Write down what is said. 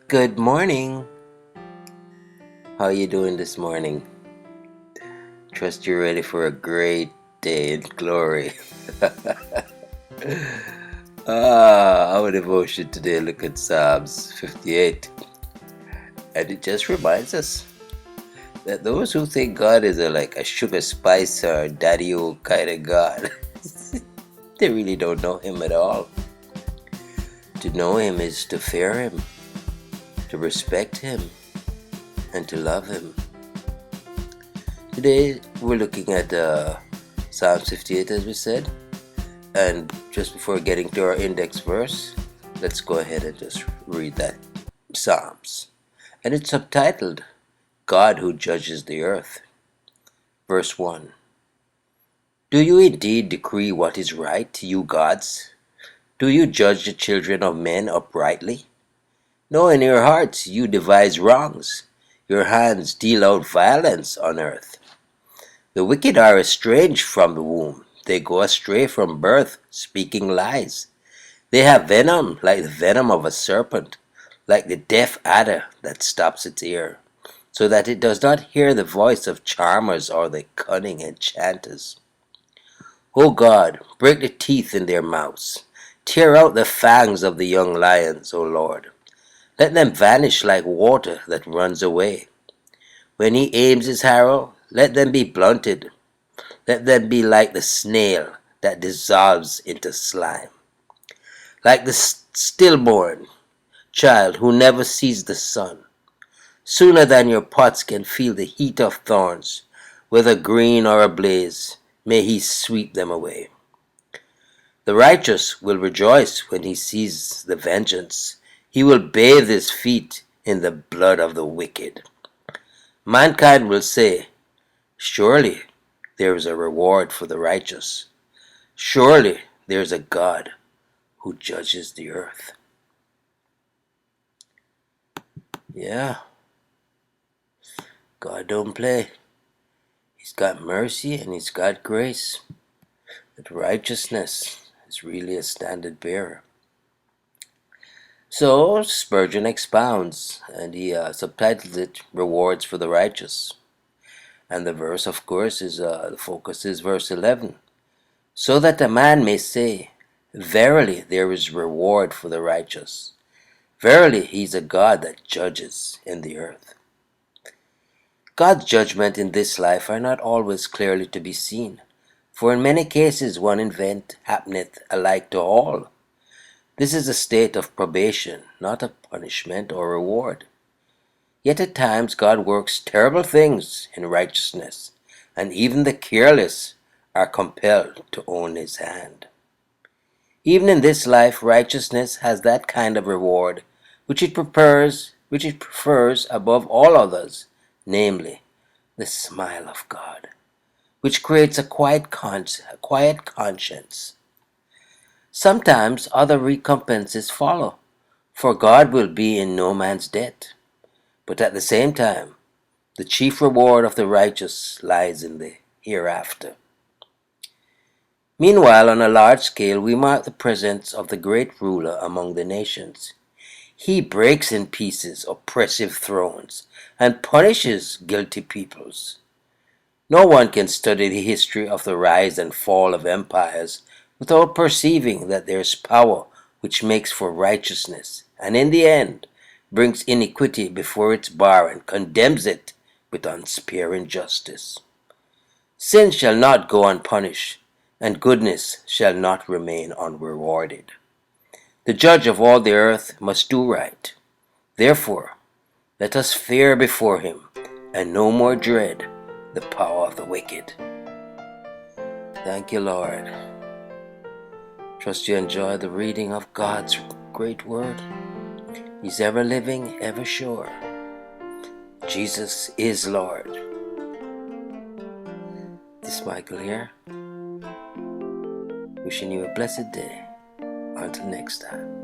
Good morning. How you doing this morning? Trust you're ready for a great day in glory. Our devotion today look at Psalms 58, and it just reminds us that those who think God is like a sugar spice or daddy-o kind of God, they really don't know Him at all. To know Him is to fear Him, to respect Him, and to love Him. Today we're looking at Psalm 58, as we said, and just before getting to our index verse, let's go ahead and just read that Psalms. And it's subtitled, God Who Judges the Earth. Verse 1. Do you indeed decree what is right, you gods? Do you judge the children of men uprightly? No, in your hearts you devise wrongs. Your hands deal out violence on earth. The wicked are estranged from the womb. They go astray from birth, speaking lies. They have venom like the venom of a serpent, like the deaf adder that stops its ear, so that it does not hear the voice of charmers or the cunning enchanters. O God, break the teeth in their mouths. Tear out the fangs of the young lions, O Lord. Let them vanish like water that runs away. When he aims his arrow, let them be blunted. Let them be like the snail that dissolves into slime. Like the stillborn child who never sees the sun. Sooner than your pots can feel the heat of thorns, whether green or ablaze, may he sweep them away. The righteous will rejoice when he sees the vengeance. He will bathe his feet in the blood of the wicked. Mankind will say, surely there is a reward for the righteous. Surely there is a God who judges the earth. Yeah, God don't play. He's got mercy and He's got grace. But righteousness is really a standard bearer. So Spurgeon expounds, and he subtitles it "Rewards for the Righteous." And the verse, of course, is the focus is verse 11. So that a man may say, verily there is reward for the righteous. Verily He's a God that judges in the earth. God's judgment in this life are not always clearly to be seen, for in many cases one event happeneth alike to all. This is a state of probation, not of punishment or reward. Yet at times God works terrible things in righteousness, and even the careless are compelled to own His hand. Even in this life, righteousness has that kind of reward which it prefers above all others, namely, the smile of God, which creates a quiet conscience. Sometimes other recompenses follow, for God will be in no man's debt. But at the same time, the chief reward of the righteous lies in the hereafter. Meanwhile, on a large scale, we mark the presence of the great ruler among the nations. He breaks in pieces oppressive thrones and punishes guilty peoples. No one can study the history of the rise and fall of empires without perceiving that there is power which makes for righteousness, and in the end brings iniquity before its bar and condemns it with unsparing justice. Sin shall not go unpunished, and goodness shall not remain unrewarded. The judge of all the earth must do right. Therefore, let us fear before Him, and no more dread the power of the wicked. Thank you, Lord. Trust you enjoy the reading of God's great word. He's ever living, ever sure. Jesus is Lord. This is Michael here, wishing you a blessed day. Until next time.